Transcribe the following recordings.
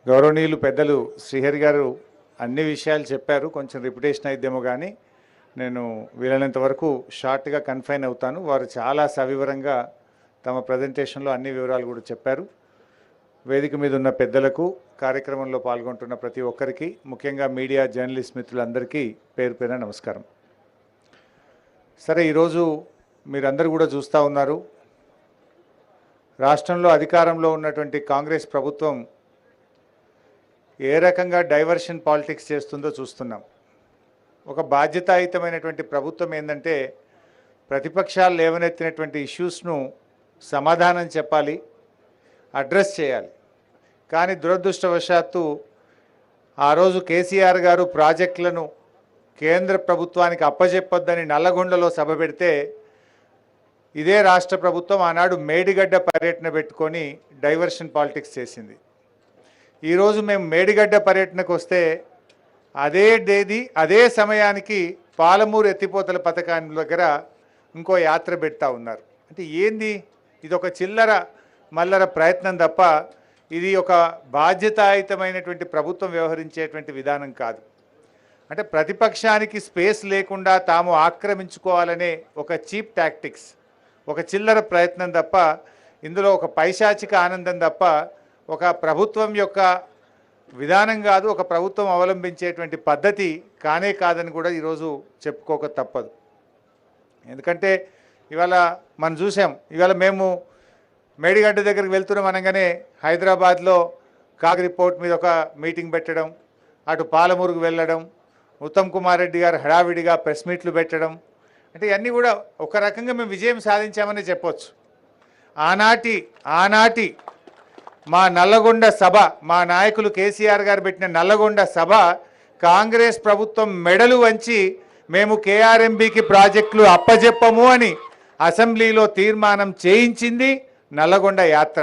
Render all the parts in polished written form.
గౌరవనీయులు పెద్దలు శ్రీహరి గారు అన్ని విషయాలు చెప్పారు. కొంచెం రిపిటేషన్ అయిద్దేమో కానీ నేను వీలైనంత వరకు షార్ట్గా కన్ఫైన్ అవుతాను. వారు చాలా సవివరంగా తమ ప్రజెంటేషన్లో అన్ని వివరాలు కూడా చెప్పారు. వేదిక మీద ఉన్న పెద్దలకు, కార్యక్రమంలో పాల్గొంటున్న ప్రతి ఒక్కరికి, ముఖ్యంగా మీడియా జర్నలిస్ట్ మిత్రులందరికీ పేరు పేరున నమస్కారం. సరే, ఈరోజు మీరందరూ కూడా చూస్తూ ఉన్నారు, రాష్ట్రంలో అధికారంలో ఉన్నటువంటి కాంగ్రెస్ ప్రభుత్వం ఏ రకంగా డైవర్షన్ పాలిటిక్స్ చేస్తుందో చూస్తున్నాం. ఒక బాధ్యతాయుతమైనటువంటి ప్రభుత్వం ఏంటంటే ప్రతిపక్షాలు లేవనెత్తినటువంటి ఇష్యూస్ను సమాధానం చెప్పాలి, అడ్రస్ చేయాలి. కానీ దురదృష్టవశాత్తు ఆ రోజు కేసీఆర్ గారు ప్రాజెక్టులను కేంద్ర ప్రభుత్వానికి అప్పజెప్పొద్దని నల్లగొండలో సభ పెడితే ఇదే రాష్ట్ర ప్రభుత్వం ఆనాడు మేడిగడ్డ పర్యటన పెట్టుకొని డైవర్షన్ పాలిటిక్స్ చేసింది. ఈరోజు మేము మేడిగడ్డ పర్యటనకు వస్తే అదే సమయానికి పాలమూరు ఎత్తిపోతల పథకాన్ని దగ్గర ఇంకో యాత్ర పెడతా ఉన్నారు. అంటే ఏంది ఇది? ఒక చిల్లర మల్లర ప్రయత్నం తప్ప ఇది ఒక బాధ్యతాయుతమైనటువంటి ప్రభుత్వం వ్యవహరించేటువంటి విధానం కాదు. అంటే ప్రతిపక్షానికి స్పేస్ లేకుండా తాము ఆక్రమించుకోవాలనే ఒక చీప్ టాక్టిక్స్, ఒక చిల్లర ప్రయత్నం తప్ప ఇందులో ఒక పైశాచిక ఆనందం తప్ప ఒక ప్రభుత్వం యొక్క విధానం కాదు, ఒక ప్రభుత్వం అవలంబించేటువంటి పద్ధతి కానే కాదని కూడా ఈరోజు చెప్పుకోక తప్పదు. ఎందుకంటే ఇవాళ మనం చూసాం, ఇవాళ మేము మేడిగడ్డ దగ్గరికి వెళ్తున్నాం అనగానే హైదరాబాద్లో కాగ్ రిపోర్ట్ మీద ఒక మీటింగ్ పెట్టడం, అటు పాలమూరుకు వెళ్ళడం, ఉత్తమ్ కుమార్ రెడ్డి గారు హడావిడిగా ప్రెస్ మీట్లు పెట్టడం, అంటే ఇవన్నీ కూడా ఒక రకంగా మేము విజయం సాధించామని చెప్పొచ్చు. ఆనాటి మా నల్లగొండ సభ, మా నాయకులు కేసీఆర్ గారు పెట్టిన నల్లగొండ సభ కాంగ్రెస్ ప్రభుత్వం మెడలు వంచి మేము కేఆర్ఎంబీకి ప్రాజెక్టులు అప్పజెప్పము అని అసెంబ్లీలో తీర్మానం చేయించింది నల్లగొండ యాత్ర.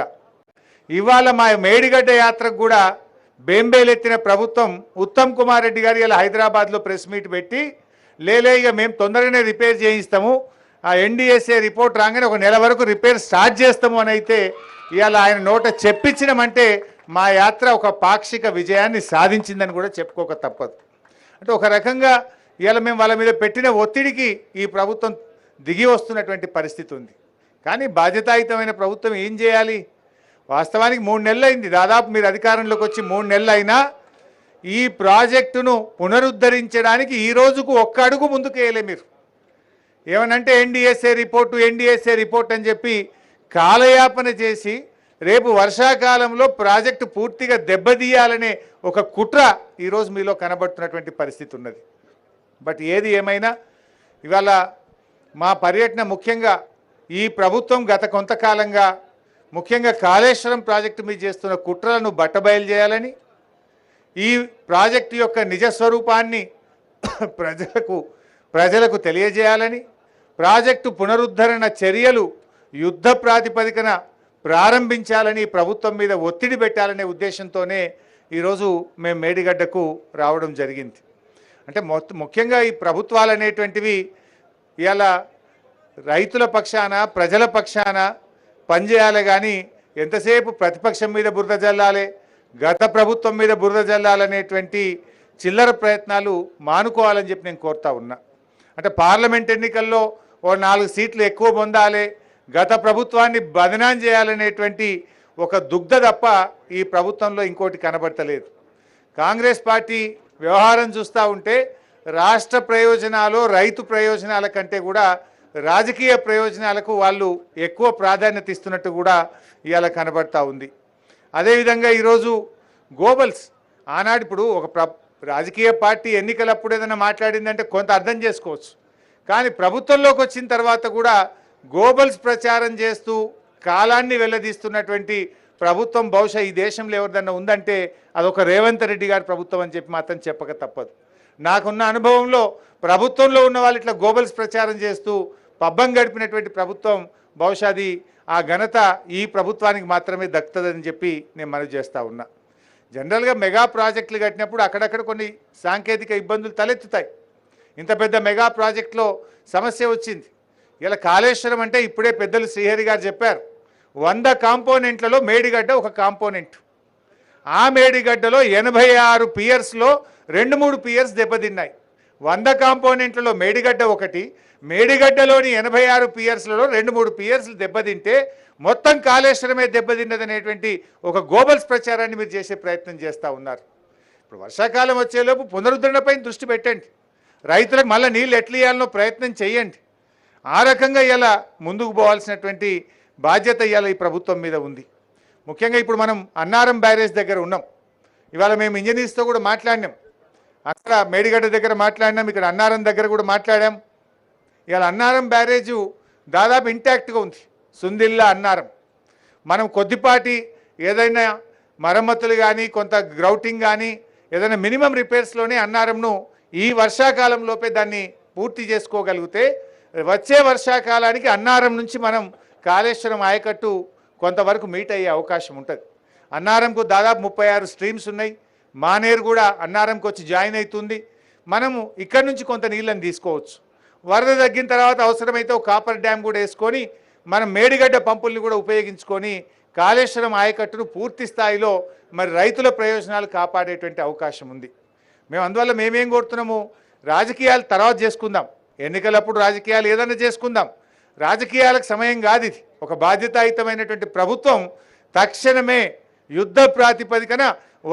ఇవాళ మా మేడిగడ్డ యాత్రకు కూడా బేంబేలెత్తిన ప్రభుత్వం ఉత్తమ్ కుమార్ రెడ్డి గారు ఇలా హైదరాబాద్లో ప్రెస్ మీట్ పెట్టి లేలే ఇక మేము తొందరగానే రిపేర్ చేయిస్తాము, ఆ ఎన్డీఎస్ఏ రిపోర్ట్ రాగానే ఒక నెల వరకు రిపేర్ స్టార్ట్ చేస్తాము అని అయితే ఇవాళ ఆయన నోట చెప్పించడమంటే మా యాత్ర ఒక పాక్షిక విజయాన్ని సాధించిందని కూడా చెప్పుకోక తప్పదు. అంటే ఒక రకంగా ఇవాళ మేము వాళ్ళ మీద పెట్టిన ఒత్తిడికి ఈ ప్రభుత్వం దిగి వస్తున్నటువంటి పరిస్థితి ఉంది. కానీ బాధ్యతాయుతమైన ప్రభుత్వం ఏం చేయాలి? వాస్తవానికి 3 నెలలు అయింది, దాదాపు మీరు అధికారంలోకి వచ్చి 3 నెలలు అయినా ఈ ప్రాజెక్టును పునరుద్ధరించడానికి ఈ రోజుకు ఒక్క అడుగు ముందుకు వేయలే. మీరు ఏమనంటే ఎన్డీఎస్ఏ రిపోర్ట్ అని చెప్పి కాలయాపన చేసి రేపు వర్షాకాలంలో ప్రాజెక్టు పూర్తిగా దెబ్బతీయాలనే ఒక కుట్ర ఈరోజు మీలో కనబడుతున్నటువంటి పరిస్థితి ఉన్నది. బట్ ఏది ఏమైనా ఇవాళ మా పర్యటన ముఖ్యంగా ఈ ప్రభుత్వం గత కొంతకాలంగా ముఖ్యంగా కాళేశ్వరం ప్రాజెక్టు మీద చేస్తున్న కుట్రలను బట్టబయలు చేయాలని, ఈ ప్రాజెక్టు యొక్క నిజస్వరూపాన్ని ప్రజలకు తెలియజేయాలని, ప్రాజెక్టు పునరుద్ధరణ చర్యలు యుద్ధ ప్రాతిపదికన ప్రారంభించాలని ప్రభుత్వం మీద ఒత్తిడి పెట్టాలనే ఉద్దేశంతోనే ఈరోజు మేము మేడిగడ్డకు రావడం జరిగింది. అంటే ముఖ్యంగా ఈ ప్రభుత్వాలు అనేటువంటివి ఇవాళ రైతుల పక్షాన, ప్రజల పక్షాన పనిచేయాలి. కానీ ఎంతసేపు ప్రతిపక్షం మీద బురద జల్లాలి, గత ప్రభుత్వం మీద బురద జల్లాలనేటువంటి చిల్లర ప్రయత్నాలు మానుకోవాలని చెప్పి నేను కోరుతా ఉన్నా. అంటే పార్లమెంట్ ఎన్నికల్లో ఓ 4 సీట్లు ఎక్కువ పొందాలి, గత ప్రభుత్వాన్ని బదనాం చేయాలనేటువంటి ఒక దుగ్ధ తప్ప ఈ ప్రభుత్వంలో ఇంకోటి కనబడతలేదు. కాంగ్రెస్ పార్టీ వ్యవహారం చూస్తూ ఉంటే రాష్ట్ర ప్రయోజనాలు, రైతు ప్రయోజనాల కంటే కూడా రాజకీయ ప్రయోజనాలకు వాళ్ళు ఎక్కువ ప్రాధాన్యత ఇస్తున్నట్టు కూడా ఇవాళ కనబడతా ఉంది. అదేవిధంగా ఈరోజు గోబల్స్ ఆనాడు ఇప్పుడు ఒక రాజకీయ పార్టీ ఎన్నికలప్పుడు ఏదైనా మాట్లాడిందంటే కొంత అర్థం చేసుకోవచ్చు. కానీ ప్రభుత్వంలోకి వచ్చిన తర్వాత కూడా గోబల్స్ ప్రచారం చేస్తూ కాలాన్ని వెళ్ళదీస్తున్నటువంటి ప్రభుత్వం బహుశా ఈ దేశంలో ఎవరిదన్నా ఉందంటే అదొక రేవంత్ రెడ్డి గారి ప్రభుత్వం అని చెప్పి మాత్రం చెప్పక తప్పదు. నాకున్న అనుభవంలో ప్రభుత్వంలో ఉన్న వాళ్ళు ఇట్లా గోబల్స్ ప్రచారం చేస్తూ పబ్బం గడిపినటువంటి ప్రభుత్వం బహుశా ఆ ఘనత ఈ ప్రభుత్వానికి మాత్రమే దక్కుతుందని చెప్పి నేను మనవి చేస్తూ ఉన్నా. జనరల్గా మెగా ప్రాజెక్టులు కట్టినప్పుడు అక్కడక్కడ కొన్ని సాంకేతిక ఇబ్బందులు తలెత్తుతాయి. ఇంత పెద్ద మెగా ప్రాజెక్టులో సమస్య వచ్చింది. ఇలా కాళేశ్వరం అంటే ఇప్పుడే పెద్దలు శ్రీహరి గారు చెప్పారు, 100 కాంపోనెంట్లలో మేడిగడ్డ ఒక కాంపోనెంట్. ఆ మేడిగడ్డలో 86 పియర్స్లో 2-3 పియర్స్ దెబ్బతిన్నాయి. 100 కాంపోనెంట్లలో మేడిగడ్డ ఒకటి, మేడిగడ్డలోని 86 పియర్స్లలో 2-3 పియర్స్లు దెబ్బతింటే మొత్తం కాళేశ్వరమే దెబ్బతిన్నదనేటువంటి ఒక గోబల్స్ ప్రచారాన్ని మీరు చేసే ప్రయత్నం చేస్తూ ఉన్నారు. ఇప్పుడు వర్షాకాలం వచ్చేలోపు పునరుద్ధరణపై దృష్టి పెట్టండి, రైతులకు మళ్ళీ నీళ్ళు ఎట్లా ఇవ్వాలనో ప్రయత్నం చేయండి. ఆ రకంగా ఇలా ముందుకు పోవాల్సినటువంటి బాధ్యత ఇవాళ ఈ ప్రభుత్వం మీద ఉంది. ముఖ్యంగా ఇప్పుడు మనం అన్నారం బ్యారేజ్ దగ్గర ఉన్నాం. ఇవాళ మేము ఇంజనీర్స్తో కూడా మాట్లాడినాం, అక్కడ మేడిగడ్డ దగ్గర మాట్లాడినాం, ఇక్కడ అన్నారం దగ్గర కూడా మాట్లాడాం. ఇవాళ అన్నారం బ్యారేజు దాదాపు ఇంటాక్ట్గా ఉంది, సుందిల్లా అన్నారం. మనం కొద్దిపాటి ఏదైనా మరమ్మతులు కానీ కొంత గ్రౌటింగ్ కానీ ఏదైనా మినిమం రిపేర్స్లోనే అన్నారంను ఈ వర్షాకాలంలోపే దాన్ని పూర్తి చేసుకోగలిగితే వచ్చే వర్షాకాలానికి అన్నారం నుంచి మనం కాళేశ్వరం ఆయకట్టు కొంతవరకు మీట్ అయ్యే అవకాశం ఉంటుంది. అన్నారంకు దాదాపు 36 స్ట్రీమ్స్ ఉన్నాయి. మానేరు కూడా అన్నారంకి వచ్చి జాయిన్ అవుతుంది. మనము ఇక్కడ నుంచి కొంత నీళ్ళని తీసుకోవచ్చు. వరద తగ్గిన తర్వాత అవసరమైతే ఒక కాపర్ డ్యామ్ కూడా వేసుకొని మనం మేడిగడ్డ పంపుల్ని కూడా ఉపయోగించుకొని కాళేశ్వరం ఆయకట్టును పూర్తి స్థాయిలో మరి రైతుల ప్రయోజనాలు కాపాడేటువంటి అవకాశం ఉంది. మేము అందువల్ల మేమేం కోరుతున్నాము, రాజకీయాలు తర్వాత చేసుకుందాం, ఎన్నికలప్పుడు రాజకీయాలు ఏదైనా చేసుకుందాం, రాజకీయాలకు సమయం కాదు ఇది. ఒక బాధ్యతాయుతమైనటువంటి ప్రభుత్వం తక్షణమే యుద్ధ ప్రాతిపదికన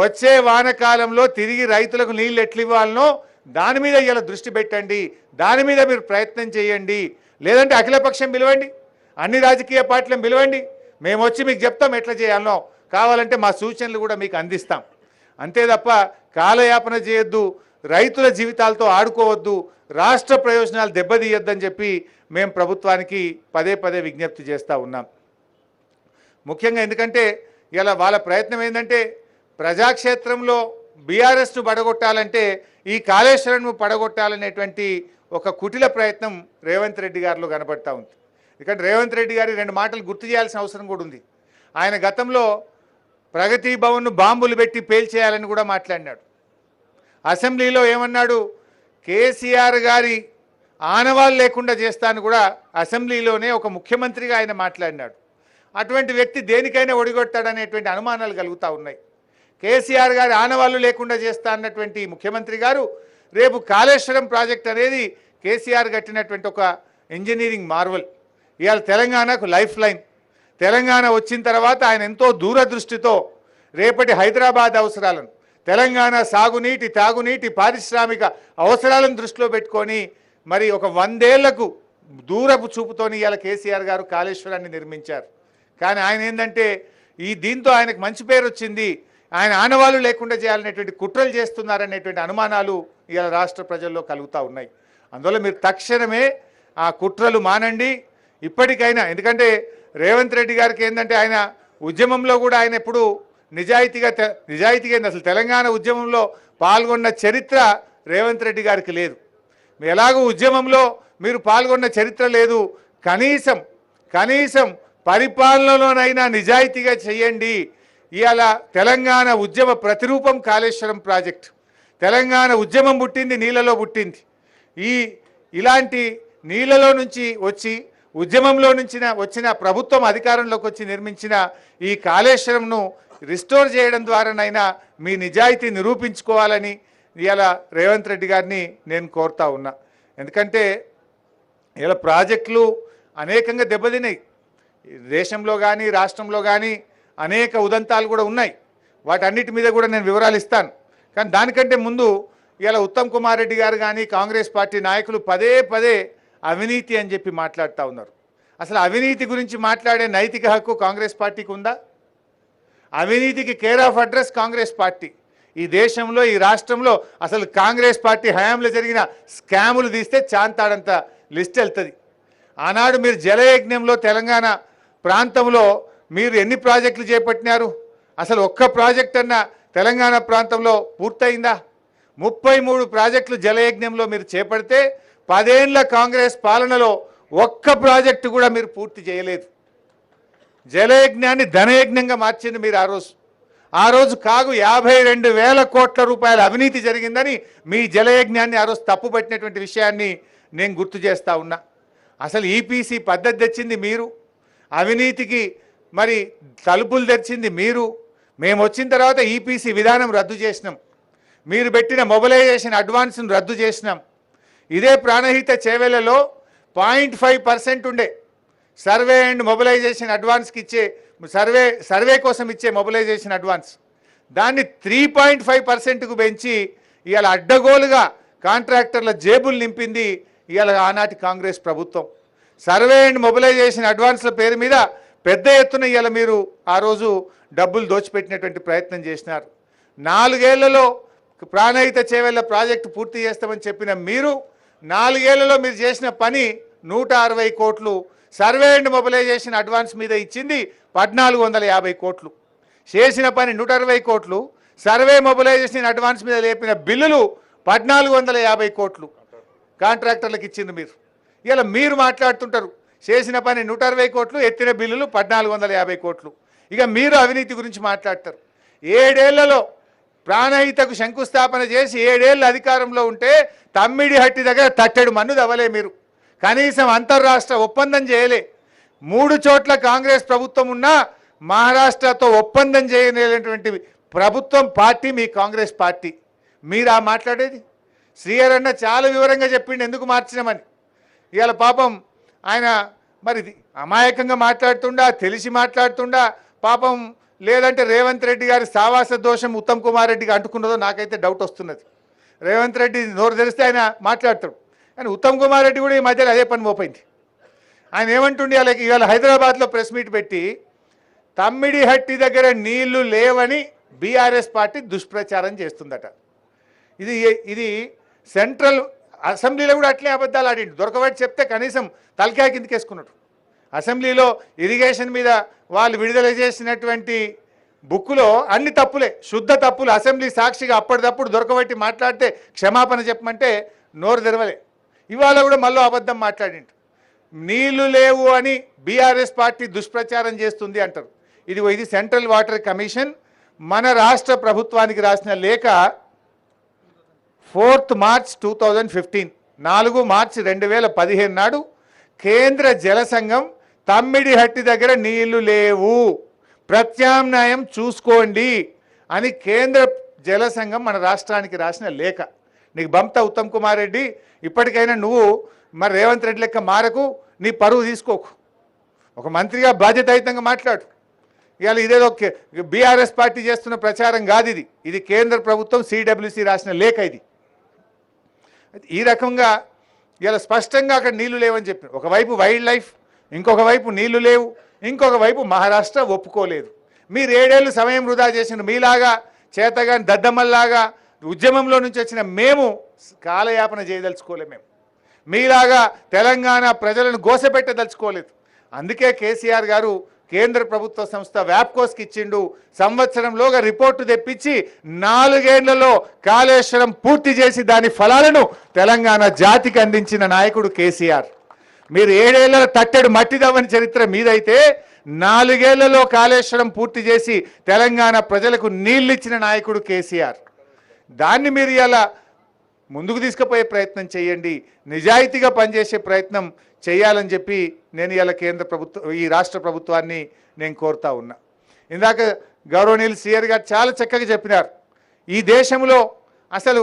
వచ్చే వానకాలంలో తిరిగి రైతులకు నీళ్ళు ఎట్లు ఇవ్వాలనో దాని మీద ఇలా దృష్టి పెట్టండి, దాని మీద మీరు ప్రయత్నం చేయండి. లేదంటే అఖిలపక్షం పిలవండి, అన్ని రాజకీయ పార్టీలను పిలవండి, మేము వచ్చి మీకు చెప్తాం ఎట్లా చేయాలనో, కావాలంటే మా సూచనలు కూడా మీకు అందిస్తాం. అంతే తప్ప కాలయాపన చేయొద్దు, రైతుల జీవితాలతో ఆడుకోవద్దు, రాష్ట్ర ప్రయోజనాలు దెబ్బతీయొద్దని చెప్పి మేము ప్రభుత్వానికి పదే పదే విజ్ఞప్తి చేస్తూ ఉన్నాం. ముఖ్యంగా ఎందుకంటే ఇలా వాళ్ళ ప్రయత్నం ఏంటంటే ప్రజాక్షేత్రంలో బీఆర్ఎస్ను పడగొట్టాలంటే ఈ కాళేశ్వరంను పడగొట్టాలనేటువంటి ఒక కుటిల ప్రయత్నం రేవంత్ రెడ్డి గారిలో కనబడతా ఉంది. ఎందుకంటే రేవంత్ రెడ్డి గారి 2 మాటలు గుర్తు చేయాల్సిన అవసరం కూడా ఉంది. ఆయన గతంలో ప్రగతి భవన్ను బాంబులు పెట్టి పేల్చేయాలని కూడా మాట్లాడినాడు. అసెంబ్లీలో ఏమన్నాడు, కేసీఆర్ గారి ఆనవాళ్ళు లేకుండా చేస్తాను కూడా అసెంబ్లీలోనే ఒక ముఖ్యమంత్రిగా ఆయన మాట్లాడినాడు. అటువంటి వ్యక్తి దేనికైనా ఒడిగొట్టాడనేటువంటి అనుమానాలు కలుగుతూ ఉన్నాయి. కేసీఆర్ గారి ఆనవాళ్ళు లేకుండా చేస్తా అన్నటువంటి ముఖ్యమంత్రి గారు రేపు కాళేశ్వరం ప్రాజెక్ట్ అనేది కేసీఆర్ కట్టినటువంటి ఒక ఇంజనీరింగ్ మార్వల్. ఇవాళ తెలంగాణకు లైఫ్ లైన్. తెలంగాణ వచ్చిన తర్వాత ఆయన ఎంతో దూరదృష్టితో రేపటి హైదరాబాద్ అవసరాలను, తెలంగాణ సాగునీటి, తాగునీటి, పారిశ్రామిక అవసరాలను దృష్టిలో పెట్టుకొని మరి ఒక 100 ఏళ్లకు దూరపు చూపుతోని ఇవాళ కేసీఆర్ గారు కాళేశ్వరాన్ని నిర్మించారు. కానీ ఆయన ఏంటంటే దీంతో ఆయనకు మంచి పేరు వచ్చింది, ఆయన ఆనవాళ్ళు లేకుండా చేయాలనేటువంటి కుట్రలు చేస్తున్నారనేటువంటి అనుమానాలు ఇవాళ రాష్ట్ర ప్రజల్లో కలుగుతూ ఉన్నాయి. అందువల్ల మీరు తక్షణమే ఆ కుట్రలు మానండి ఇప్పటికైనా. ఎందుకంటే రేవంత్ రెడ్డి గారికి ఏంటంటే ఆయన ఉద్యమంలో కూడా ఆయన ఎప్పుడు నిజాయితీగా అసలు తెలంగాణ ఉద్యమంలో పాల్గొన్న చరిత్ర రేవంత్ రెడ్డి గారికి లేదు. ఎలాగూ ఉద్యమంలో మీరు పాల్గొన్న చరిత్ర లేదు, కనీసం పరిపాలనలోనైనా నిజాయితీగా చేయండి. ఇవాళ తెలంగాణ ఉద్యమ ప్రతిరూపం కాళేశ్వరం ప్రాజెక్టు. తెలంగాణ ఉద్యమం పుట్టింది నీళ్ళలో పుట్టింది. ఇలాంటి నీళ్ళలో నుంచి వచ్చి ఉద్యమంలో నుంచి వచ్చిన ప్రభుత్వం అధికారంలోకి వచ్చి నిర్మించిన ఈ కాళేశ్వరంను రిస్టోర్ చేయడం ద్వారానైనా మీ నిజాయితీ నిరూపించుకోవాలని ఇలా రేవంత్ రెడ్డి గారిని నేను కోరుతా ఉన్నా. ఎందుకంటే ఇలా ప్రాజెక్టులు అనేకంగా దెబ్బతిన్నాయి. దేశంలో కానీ రాష్ట్రంలో కానీ అనేక ఉదంతాలు కూడా ఉన్నాయి. వాటన్నిటి మీద కూడా నేను వివరాలు ఇస్తాను. కానీ దానికంటే ముందు ఇలా ఉత్తమ్ కుమార్ రెడ్డి గారు కానీ కాంగ్రెస్ పార్టీ నాయకులు పదే పదే అవినీతి అని చెప్పి మాట్లాడుతూ ఉన్నారు. అసలు అవినీతి గురించి మాట్లాడే నైతిక హక్కు కాంగ్రెస్ పార్టీకి ఉందా? అవినీతికి care of address Congress party. ఈ దేశంలో ఈ రాష్ట్రంలో అసలు కాంగ్రెస్ పార్టీ హయాంలో జరిగిన స్కాములు తీస్తే చాంతాడంత లిస్ట్ వెళ్తుంది. ఆనాడు మీరు జలయజ్ఞంలో తెలంగాణ ప్రాంతంలో మీరు ఎన్ని ప్రాజెక్టులు చేపట్టినారు? అసలు ఒక్క ప్రాజెక్ట్ అన్న తెలంగాణ ప్రాంతంలో పూర్తయిందా? 33 ప్రాజెక్టులు జలయజ్ఞంలో మీరు చేపడితే 10 ఏళ్ల కాంగ్రెస్ పాలనలో ఒక్క ప్రాజెక్టు కూడా మీరు పూర్తి చేయలేదు. జలయజ్ఞాన్ని ధనయజ్ఞంగా మార్చింది మీరు ఆ రోజు కాగు 52,000 కోట్ల రూపాయల అవినీతి జరిగిందని మీ జలయజ్ఞాన్ని ఆ రోజు తప్పుపట్టినటువంటి విషయాన్ని నేను గుర్తు చేస్తూ ఉన్నా. అసలు ఈపీసీ పద్ధతి తెచ్చింది మీరు, అవినీతికి మరి తలుపులు తెచ్చింది మీరు, మేము వచ్చిన తర్వాత ఈపీసీ విధానం రద్దు చేసినాం, మీరు పెట్టిన మొబిలైజేషన్ అడ్వాన్స్ను రద్దు చేసినాం. ఇదే ప్రాణహిత చేవెళ్లలో 0.5% ఉండే సర్వే అండ్ మొబిలైజేషన్ అడ్వాన్స్కి ఇచ్చే సర్వే కోసం ఇచ్చే మొబిలైజేషన్ అడ్వాన్స్, దాన్ని 3.5%కు పెంచి ఇవాళ అడ్డగోలుగా కాంట్రాక్టర్ల జేబులు నింపింది ఇవాళ ఆనాటి కాంగ్రెస్ ప్రభుత్వం. సర్వే అండ్ మొబిలైజేషన్ అడ్వాన్స్ల పేరు మీద పెద్ద ఎత్తున ఇవాళ మీరు ఆ రోజు డబ్బులు దోచిపెట్టినటువంటి ప్రయత్నం చేసినారు. 4 ఏళ్లలో ప్రాణహిత చేవెళ్ల ప్రాజెక్టు పూర్తి చేస్తామని చెప్పిన మీరు 4 ఏళ్లలో మీరు చేసిన పని 160 కోట్లు, సర్వే అండ్ మొబిలైజేషన్ అడ్వాన్స్ మీద ఇచ్చింది 1450 కోట్లు. చేసిన పని 160 కోట్లు, సర్వే మొబిలైజేషన్ అడ్వాన్స్ మీద లేపిన బిల్లులు 1450 కోట్లు కాంట్రాక్టర్లకు ఇచ్చింది మీరు. ఇలా మీరు మాట్లాడుతుంటారు చేసిన పని 160 కోట్లు, ఎత్తిన బిల్లులు 1450 కోట్లు. ఇక మీరు అవినీతి గురించి మాట్లాడతారు. 7 ఏళ్లలో ప్రాణహితకు శంకుస్థాపన చేసి 7 ఏళ్ళు అధికారంలో ఉంటే తమ్మిడిహట్టి దగ్గర తట్టెడు మన్ను దవ్వలే మీరు, కనీసం అంతర్రాష్ట్ర ఒప్పందం చేయలే. 3 చోట్ల కాంగ్రెస్ ప్రభుత్వం ఉన్నా మహారాష్ట్రతో ఒప్పందం చేయలేనటువంటి ప్రభుత్వం పార్టీ మీ కాంగ్రెస్ పార్టీ. మీరు ఆ మాట్లాడేది? శ్రీహరి అన్న చాలా వివరంగా చెప్పిండు ఎందుకు మార్చినామని. ఇవాళ పాపం ఆయన మరి అమాయకంగా మాట్లాడుతుండా, తెలిసి మాట్లాడుతుండా పాపం, లేదంటే రేవంత్ రెడ్డి గారి సావాస దోషం ఉత్తమ్ కుమార్ రెడ్డికి అంటుకున్నదో నాకైతే డౌట్ వస్తున్నది. రేవంత్ రెడ్డి నోరు తెరిస్తే ఆయన మాట్లాడతాడు, కానీ ఉత్తమ్ కుమార్ రెడ్డి కూడా ఈ మధ్యలో అదే పని మోపైంది. ఆయన ఏమంటుండే వాళ్ళకి ఇవాళ హైదరాబాద్లో ప్రెస్ మీట్ పెట్టి తమ్మిడిహట్టి దగ్గర నీళ్లు లేవని బీఆర్ఎస్ పార్టీ దుష్ప్రచారం చేస్తుందట. ఇది సెంట్రల్ అసెంబ్లీలో కూడా అట్లే అబద్ధాలు ఆడిండు. దొరకబట్టి చెప్తే కనీసం తలకాయ కిందకేసుకున్నాడు. అసెంబ్లీలో ఇరిగేషన్ మీద వాళ్ళు విడుదల చేసినటువంటి బుక్కులో అన్ని తప్పులే, శుద్ధ తప్పులు. అసెంబ్లీ సాక్షిగా అప్పటిదప్పుడు దొరకబట్టి మాట్లాడితే క్షమాపణ చెప్పమంటే నోరు తెరవలే. ఇవాళ కూడా మళ్ళీ అబద్ధం మాట్లాడిండు. నీళ్లు లేవు అని బీఆర్ఎస్ పార్టీ దుష్ప్రచారం చేస్తుంది అంటారు. ఇది సెంట్రల్ వాటర్ కమిషన్ మన రాష్ట్ర ప్రభుత్వానికి రాసిన లేఖ 4 మార్చ్ 2015, 4 మార్చి 2015 నాడు కేంద్ర జల సంఘం తమ్మిడిహట్టి దగ్గర నీళ్లు లేవు, ప్రత్యామ్నాయం చూసుకోండి అని కేంద్ర జల సంఘం మన రాష్ట్రానికి రాసిన లేఖ. నీకు బంప్తా ఉత్తమ్ కుమార్ రెడ్డి, ఇప్పటికైనా నువ్వు మరి రేవంత్ రెడ్డి లెక్క మారకు, నీ పరువు తీసుకోకు, ఒక మంత్రిగా బాధ్యతాయుతంగా మాట్లాడు. ఇవాళ ఇదేదో బీఆర్ఎస్ పార్టీ చేస్తున్న ప్రచారం కాదు, ఇది కేంద్ర ప్రభుత్వం సిడబ్ల్యూసి రాసిన లేఖ. ఇది ఈ రకంగా ఇలా స్పష్టంగా అక్కడ నీళ్లు లేవని చెప్పి, ఒకవైపు వైల్డ్ లైఫ్, ఇంకొక వైపు నీళ్లు లేవు, ఇంకొక వైపు మహారాష్ట్ర ఒప్పుకోలేదు. మీరు 7 ఏళ్ళు సమయం వృధా చేసిన మీలాగా చేతగాని దద్దమ్మల్లాగా ఉద్యమంలో నుంచి వచ్చిన మేము కాలయాపన చేయదలుచుకోలేము. మేము మీలాగా తెలంగాణ ప్రజలను గోసపెట్టదలుచుకోలేదు. అందుకే కేసీఆర్ గారు కేంద్ర ప్రభుత్వ సంస్థ వ్యాప్కోస్కి ఇచ్చిండు. సంవత్సరంలోగా రిపోర్టు తెప్పించి 4 ఏళ్లలో కాళేశ్వరం పూర్తి చేసి దాని ఫలాలను తెలంగాణ జాతికి అందించిన నాయకుడు కేసీఆర్. మీరు 7 ఏళ్ల తట్టెడు మట్టిదవ్వని చరిత్ర మీదైతే 4 ఏళ్లలో కాళేశ్వరం పూర్తి చేసి తెలంగాణ ప్రజలకు నీళ్ళిచ్చిన నాయకుడు కేసీఆర్. దాన్ని మీరు ఇలా ముందుకు తీసుకుపోయే ప్రయత్నం చేయండి, నిజాయితీగా పనిచేసే ప్రయత్నం చేయాలని చెప్పి నేను ఇలా కేంద్ర ప్రభుత్వం, ఈ రాష్ట్ర ప్రభుత్వాన్ని నేను కోరుతా ఉన్నా. ఇందాక గౌరవనీయులు శ్రీహరి గారు చాలా చక్కగా చెప్పినారు. ఈ దేశంలో అసలు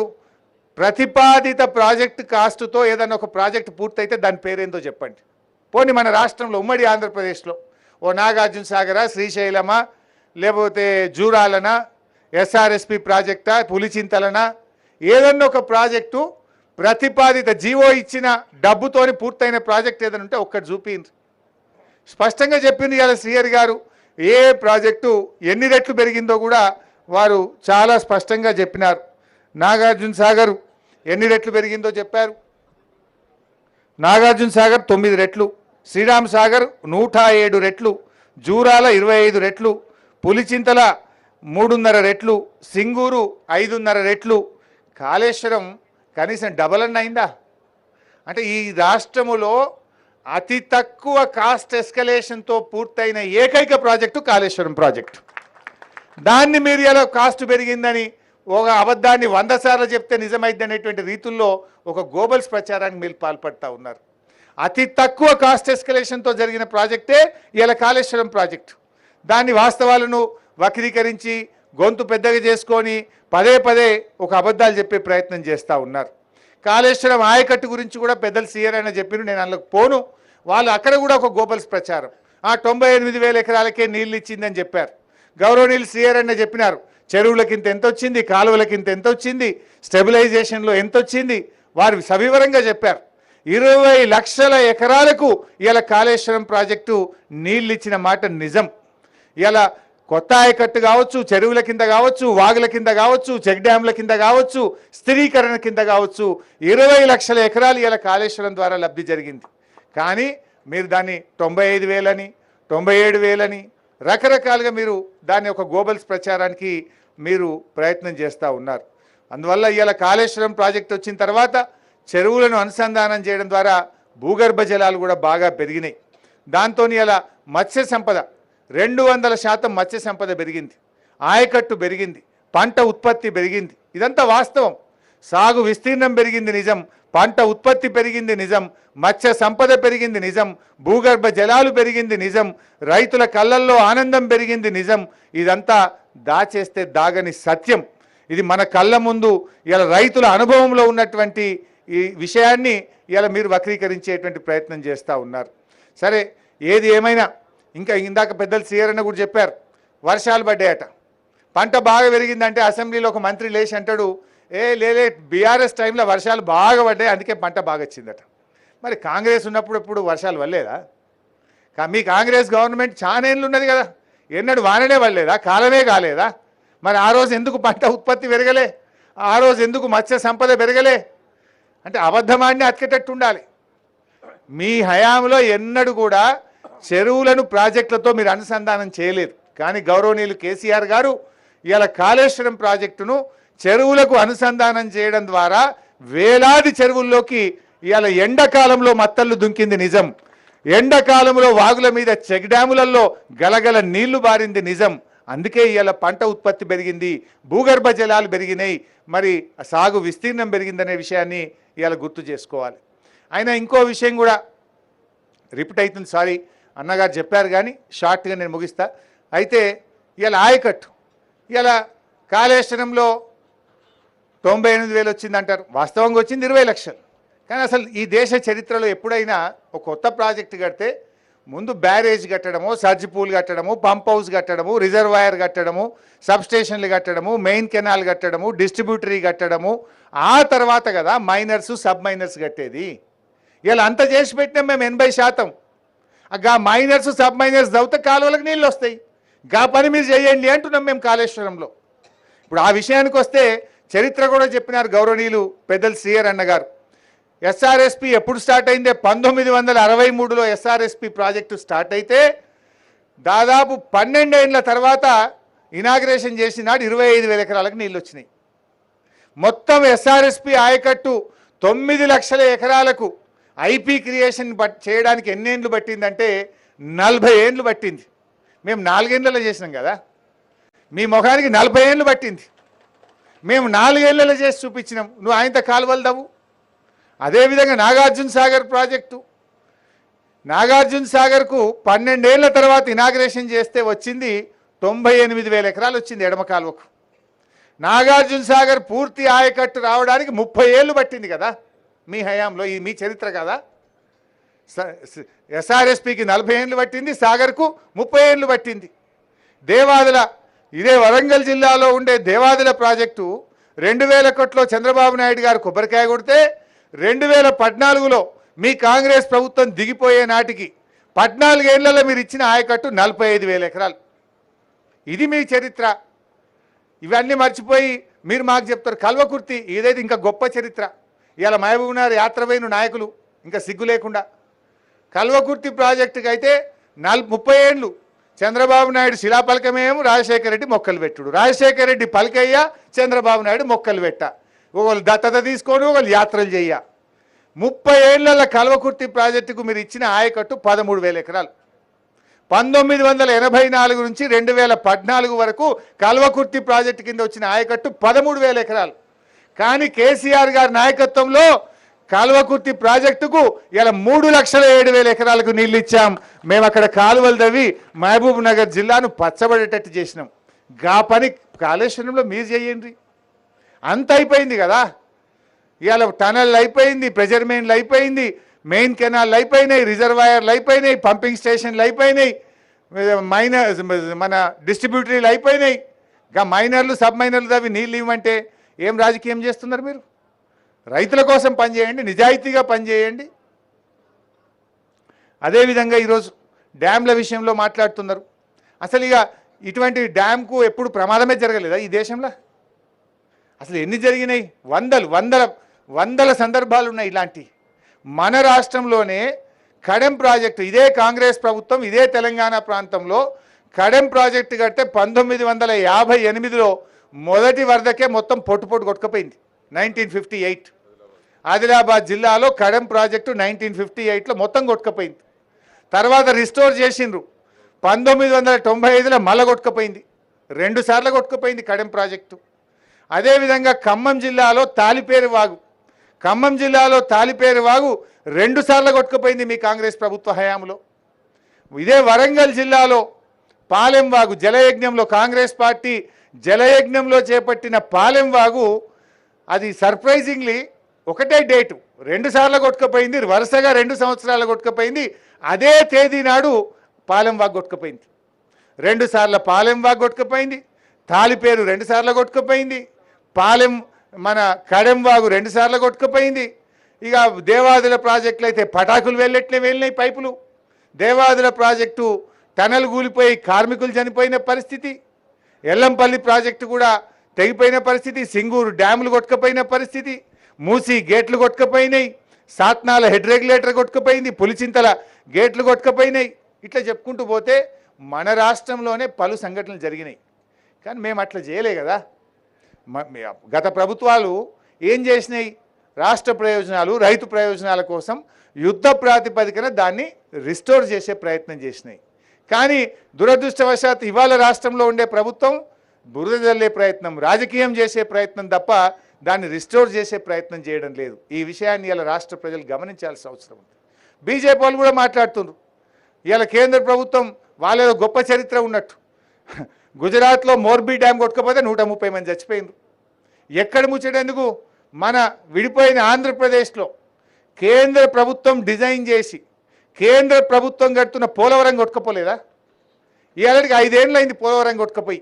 ప్రతిపాదిత ప్రాజెక్టు కాస్టుతో ఏదన్నా ఒక ప్రాజెక్టు పూర్తయితే దాని పేరేందో చెప్పండి. పోనీ మన రాష్ట్రంలో ఉమ్మడి ఆంధ్రప్రదేశ్లో ఓ నాగార్జున సాగరా, శ్రీశైలమా, లేకపోతే జూరాలనా, ఎస్ఆర్ఎస్పి ప్రాజెక్టా, పులిచింతలనా, ఏదన్నా ఒక ప్రాజెక్టు ప్రతిపాదిత జీవో ఇచ్చిన డబ్బుతోని పూర్తయిన ప్రాజెక్ట్ ఏదైనా ఉంటే ఒక్కటి చూపింది. స్పష్టంగా చెప్పింది ఇలా శ్రీహరి గారు. ఏ ప్రాజెక్టు ఎన్ని రెట్లు పెరిగిందో కూడా వారు చాలా స్పష్టంగా చెప్పినారు. నాగార్జున సాగర్ ఎన్ని రెట్లు పెరిగిందో చెప్పారు. నాగార్జున సాగర్ 9 రెట్లు, శ్రీరామ్ సాగర్ 107 రెట్లు, జూరాల 25 రెట్లు, పులిచింతల 3.5 రెట్లు, సింగూరు 5.5 రెట్లు, కాళేశ్వరం కనీసం డబల్ అన్న అయిందా? అంటే ఈ రాష్ట్రములో అతి తక్కువ కాస్ట్ ఎస్కలేషన్తో పూర్తయిన ఏకైక ప్రాజెక్టు కాళేశ్వరం ప్రాజెక్టు. దాన్ని మీరు ఎలా కాస్ట్ పెరిగిందని ఒక అబద్ధాన్ని 100 సార్లు చెప్తే నిజమైంది అనేటువంటి రీతుల్లో ఒక గోబల్స్ ప్రచారానికి మీరు పాల్పడతా ఉన్నారు. అతి తక్కువ కాస్ట్ ఎస్కలేషన్తో జరిగిన ప్రాజెక్టే ఇలా కాళేశ్వరం ప్రాజెక్టు. దాని వాస్తవాలను వక్రీకరించి గొంతు పెద్దగా చేసుకొని పదే పదే ఒక అబద్ధాలు చెప్పే ప్రయత్నం చేస్తూ ఉన్నారు. కాళేశ్వరం ఆయకట్టు గురించి కూడా పెద్దలు సీఆర్ అయినా చెప్పిన నేను అందులోకి పోను. వాళ్ళు అక్కడ కూడా ఒక గోబల్స్ ప్రచారం 98,000 ఎకరాలకే నీళ్ళు ఇచ్చిందని చెప్పారు. గౌరవనీయులు సీఆర్ అయినా చెప్పినారు చెరువులకింత ఎంత వచ్చింది, కాలువలకింత ఎంత వచ్చింది, స్టెబిలైజేషన్లో ఎంత వచ్చింది వారు సవివరంగా చెప్పారు. 20 లక్షల ఎకరాలకు ఇలా కాళేశ్వరం ప్రాజెక్టు నీళ్ళు ఇచ్చిన మాట నిజం. ఇలా కొత్త ఆయకట్టు కావచ్చు, చెరువుల కింద కావచ్చు, వాగుల కింద కావచ్చు, చెక్ డ్యాంల కింద కావచ్చు, స్థిరీకరణ కింద కావచ్చు 20 లక్షల ఎకరాలు ఇలా కాళేశ్వరం ద్వారా లబ్ధి జరిగింది. కానీ మీరు దాన్ని 95,000 అని 97,000 అని రకరకాలుగా మీరు దాన్ని ఒక గోబల్స్ ప్రచారానికి మీరు ప్రయత్నం చేస్తూ ఉన్నారు. అందువల్ల ఇలా కాళేశ్వరం ప్రాజెక్ట్ వచ్చిన తర్వాత చెరువులను అనుసంధానం చేయడం ద్వారా భూగర్భ జలాలు కూడా బాగా పెరిగినాయి. దాంతో ఇలా మత్స్య సంపద 200% మత్స్య సంపద పెరిగింది, ఆయకట్టు పెరిగింది, పంట ఉత్పత్తి పెరిగింది. ఇదంతా వాస్తవం. సాగు విస్తీర్ణం పెరిగింది నిజం, పంట ఉత్పత్తి పెరిగింది నిజం, మత్స్య సంపద పెరిగింది నిజం, భూగర్భ జలాలు పెరిగింది నిజం, రైతుల కళ్ళల్లో ఆనందం పెరిగింది నిజం. ఇదంతా దాచేస్తే దాగని సత్యం. ఇది మన కళ్ళ ముందు ఇలా రైతుల అనుభవంలో ఉన్నటువంటి ఈ విషయాన్ని ఇలా మీరు వక్రీకరించేటువంటి ప్రయత్నం చేస్తూ ఉన్నారు. సరే, ఏది ఏమైనా ఇంకా ఇందాక పెద్దలు సీఆర్ కూడా చెప్పారు వర్షాలు పడ్డాయట, పంట బాగా పెరిగిందంటే అసెంబ్లీలో ఒక మంత్రి లేచి అంటాడు లేలే బీఆర్ఎస్ టైంలో వర్షాలు బాగా పడ్డాయి అందుకే పంట బాగా వచ్చిందట. మరి కాంగ్రెస్ ఉన్నప్పుడు ఎప్పుడు వర్షాలు పడలేదా? మీ కాంగ్రెస్ గవర్నమెంట్ చాలా ఏళ్ళు ఉన్నది కదా, ఎన్నడూ వాననే పడలేదా, కాలమే కాలేదా? మరి ఆ రోజు ఎందుకు పంట ఉత్పత్తి పెరగలే, ఆ రోజు ఎందుకు మత్స్య సంపద పెరగలే? అంటే అబద్ధమాన్ని అతికేటట్టు ఉండాలి. మీ హయాంలో ఎన్నడూ కూడా చెరువులను ప్రాజెక్టులతో మీరు అనుసంధానం చేయలేదు. కానీ గౌరవనీయులు కేసీఆర్ గారు ఇవాళ కాళేశ్వరం ప్రాజెక్టును చెరువులకు అనుసంధానం చేయడం ద్వారా వేలాది చెరువుల్లోకి ఇవాళ ఎండాకాలంలో మత్తళ్ళు దుంకింది నిజం, ఎండాకాలంలో వాగుల మీద చెక్ డ్యాములలో గలగల నీళ్లు బారింది నిజం. అందుకే ఇవాళ పంట ఉత్పత్తి పెరిగింది, భూగర్భ జలాలు పెరిగినాయి, మరి సాగు విస్తీర్ణం పెరిగిందనే విషయాన్ని ఇవాళ గుర్తు చేసుకోవాలి. అయినా ఇంకో విషయం కూడా రిపీట్ అవుతుంది, సారీ అన్నగారు చెప్పారు కానీ షార్ట్గా నేను ముగిస్తా. అయితే ఇవాళ ఆయకట్టు ఇలా కాళేశ్వరంలో 98,000 వచ్చిందంటారు, వాస్తవంగా వచ్చింది 20 లక్షలు. కానీ అసలు ఈ దేశ చరిత్రలో ఎప్పుడైనా ఒక కొత్త ప్రాజెక్టు కడితే ముందు బ్యారేజ్ కట్టడము, సర్జ్ పూల్ కట్టడము, పంప్ హౌస్ కట్టడము, రిజర్వాయర్ కట్టడము, సబ్స్టేషన్లు కట్టడము, మెయిన్ కెనాల్ కట్టడము, డిస్ట్రిబ్యూటరీ కట్టడము, ఆ తర్వాత కదా మైనర్స్ సబ్ మైనర్స్ కట్టేది. ఇలా అంత చేసి పెట్టినాం మేము 80%. గా మైనర్స్ సబ్ మైనర్స్ దౌత కాలువలకు నీళ్ళు వస్తాయి, గా పని మీరు చేయండి అంటున్నాం మేము కాళేశ్వరంలో. ఇప్పుడు ఆ విషయానికి వస్తే చరిత్ర కూడా చెప్పినారు గౌరవనీయులు పెద్దలు సీఆర్ అన్న గారు. ఎస్ఆర్ఎస్పి ఎప్పుడు స్టార్ట్ అయిందే 1963లో ఎస్ఆర్ఎస్పి ప్రాజెక్టు స్టార్ట్ అయితే దాదాపు 12 ఏళ్ల తర్వాత ఇనాగ్రేషన్ చేసిన నాడు 25,000 ఎకరాలకు నీళ్ళు వచ్చినాయి. మొత్తం ఎస్ఆర్ఎస్పి ఆయకట్టు 9 లక్షల ఎకరాలకు ఐపీ క్రియేషన్ చేయడానికి ఎన్ని ఏళ్ళు పట్టిందంటే 40 ఏళ్ళు పట్టింది. మేము 4 ఏళ్లలో చేసినాం కదా, మీ ముఖానికి 40 ఏళ్ళు పట్టింది. మేము 4 ఏళ్లలో చేసి చూపించినాం, నువ్వు ఆయనతో కాలువలు దవ్వు. అదేవిధంగా నాగార్జున సాగర్ ప్రాజెక్టు, నాగార్జున సాగర్కు 12 ఏళ్ల తర్వాత ఇనాగ్రేషన్ చేస్తే వచ్చింది 98,000 ఎకరాలు వచ్చింది ఎడమ కాలువకు. నాగార్జున సాగర్ పూర్తి ఆయకట్టు రావడానికి 30 ఏళ్ళు పట్టింది కదా మీ హయాంలో, ఇది మీ చరిత్ర కదా. ఎస్ఆర్ఎస్పికి 40 ఏళ్ళు పట్టింది, సాగర్కు 30 ఏళ్ళు పట్టింది. దేవాదుల, ఇదే వరంగల్ జిల్లాలో ఉండే దేవాదుల ప్రాజెక్టు 2000 కోట్లో చంద్రబాబు నాయుడు గారు కొబ్బరికాయ కొడితే 2014లో మీ కాంగ్రెస్ ప్రభుత్వం దిగిపోయే నాటికి 14 ఏళ్లలో మీరు ఇచ్చిన ఆయకట్టు 45,000 ఎకరాలు. ఇది మీ చరిత్ర. ఇవన్నీ మర్చిపోయి మీరు మాకు చెప్తారు కల్వకుర్తి, ఇదైతే ఇంకా గొప్ప చరిత్ర. ఇవాళ మహబూబ్నగర్ యాత్రపోయిన నాయకులు ఇంకా సిగ్గు లేకుండా కల్వకుర్తి ప్రాజెక్టుకి అయితే 30 ఏళ్ళు చంద్రబాబు నాయుడు శిలాపలకమేమో రాజశేఖర రెడ్డి మొక్కలు పెట్టుడు, రాజశేఖర రెడ్డి పలకయ్య, చంద్రబాబు నాయుడు మొక్కలు పెట్ట, ఒకళ్ళు దత్తత తీసుకొని ఒకళ్ళు యాత్రలు చెయ్య. 30 ఏళ్ల కల్వకుర్తి ప్రాజెక్టుకు మీరు ఇచ్చిన ఆయకట్టు 13,000 ఎకరాలు. 1984 నుంచి 2014 వరకు కల్వకుర్తి ప్రాజెక్టు కింద వచ్చిన ఆయకట్టు 13,000 ఎకరాలు. కానీ కేసీఆర్ గారి నాయకత్వంలో కాలువకుర్తి ప్రాజెక్టుకు ఇలా 3,07,000 ఎకరాలకు నీళ్ళు ఇచ్చాం. మేము అక్కడ కాలువలు తవ్వి మహబూబ్ నగర్ జిల్లాను పచ్చబడేటట్టు చేసినాం. గా పని కాళేశ్వరంలో మీరు చేయండి. అంత అయిపోయింది కదా. ఇవాళ టనల్ అయిపోయింది, ప్రెజర్ మెయిన్లు అయిపోయింది, మెయిన్ కెనాల్ అయిపోయినాయి, రిజర్వాయర్లు అయిపోయినాయి, పంపింగ్ స్టేషన్లు అయిపోయినాయి, మైనర్ మన డిస్ట్రిబ్యూటరీలు అయిపోయినాయి. ఇంకా మైనర్లు సబ్ మైనర్లు అవి నీళ్ళు ఇవ్వమంటే ఏం రాజకీయం చేస్తున్నారు మీరు? రైతుల కోసం పనిచేయండి, నిజాయితీగా పనిచేయండి. అదేవిధంగా ఈరోజు డ్యామ్ల విషయంలో మాట్లాడుతున్నారు. అసలు ఇక ఇటువంటి డ్యామ్కు ఎప్పుడు ప్రమాదమే జరగలేదా ఈ దేశంలో? అసలు ఎన్ని జరిగినాయి? వందల సందర్భాలు ఉన్నాయి ఇలాంటి. మన రాష్ట్రంలోనే కడెం ప్రాజెక్టు, ఇదే కాంగ్రెస్ ప్రభుత్వం ఇదే తెలంగాణ ప్రాంతంలో కడెం ప్రాజెక్టు కడితే 1958లో మొదటి వరదకే మొత్తం పొట్టు కొట్టుకుపోయింది. 1958 ఆదిలాబాద్ జిల్లాలో కడెం ప్రాజెక్టు 1958లో మొత్తం కొట్టుకుపోయింది. తర్వాత రిస్టోర్ చేసిండ్రు. 1995లో మళ్ళా కొట్టుకుపోయింది. 2 సార్లు కొట్టుకుపోయింది కడెం ప్రాజెక్టు. అదేవిధంగా ఖమ్మం జిల్లాలో తాలిపేరు వాగు 2 సార్లు కొట్టుకుపోయింది మీ కాంగ్రెస్ ప్రభుత్వ హయాంలో. ఇదే వరంగల్ జిల్లాలో పాలెం వాగు జలయజ్ఞంలో, కాంగ్రెస్ పార్టీ జలయజ్ఞంలో చేపట్టిన పాలెం వాగు అది సర్ప్రైజింగ్లీ ఒకటే డేటు 2 సార్లు కొట్టుకుపోయింది. వరుసగా 2 సంవత్సరాలు కొట్టుకుపోయింది. అదే తేదీ నాడు పాలెం వాగు కొట్టుకుపోయింది. 2 సార్లు పాలెం వాగు కొట్టుకుపోయింది. తాలిపేరు 2 సార్లు కొట్టుకుపోయింది. పాలెం మన కడెం వాగు 2 సార్లు కొట్టుకుపోయింది. ఇక దేవాదుల ప్రాజెక్టులు అయితే పటాకులు వెళ్ళినాయి పైపులు. దేవాదుల ప్రాజెక్టు టనల్ కూలిపోయి కార్మికులు చనిపోయిన పరిస్థితి. ఎల్లంపల్లి ప్రాజెక్టు కూడా తెగిపోయిన పరిస్థితి. సింగూరు డ్యాములు కొట్టుకుపోయిన పరిస్థితి. మూసి గేట్లు కొట్టుకుపోయినాయి. సాత్నాల హెడ్ రెగ్యులేటర్ కొట్టుకుపోయింది. పులిచింతల గేట్లు కొట్టుకుపోయినాయి. ఇట్లా చెప్పుకుంటూ పోతే మన రాష్ట్రంలోనే పలు సంఘటనలు జరిగినాయి. కానీ మేము అట్లా చేయలే కదా. గత ప్రభుత్వాలు ఏం చేసినాయి? రాష్ట్ర ప్రయోజనాలు, రైతు ప్రయోజనాల కోసం యుద్ధ ప్రాతిపదికన దాన్ని రిస్టోర్ చేసే ప్రయత్నం చేసినాయి. కానీ దురదృష్టవశాత్తు ఇవాళ రాష్ట్రంలో ఉండే ప్రభుత్వం బురద జల్లే ప్రయత్నం, రాజకీయం చేసే ప్రయత్నం తప్ప దాన్ని రిస్టోర్ చేసే ప్రయత్నం చేయడం లేదు. ఈ విషయాన్ని ఇలా రాష్ట్ర ప్రజలు గమనించాల్సిన అవసరం ఉంది. బీజేపీ వాళ్ళు కూడా మాట్లాడుతున్నారు. ఇలా కేంద్ర ప్రభుత్వం వాళ్ళేదో గొప్ప చరిత్ర ఉన్నట్టు. గుజరాత్లో మోర్బీ డ్యామ్ కొట్టుకపోతే 130 మంది చచ్చిపోయింది. ఎక్కడ ముచ్చటెందుకు? మన విడిపోయిన ఆంధ్రప్రదేశ్లో కేంద్ర ప్రభుత్వం డిజైన్ చేసి కేంద్ర ప్రభుత్వం కడుతున్న పోలవరం కొట్టుకపోలేదా? ఇవాళకి 5 ఏళ్ళు అయింది పోలవరం కొట్టుకపోయి.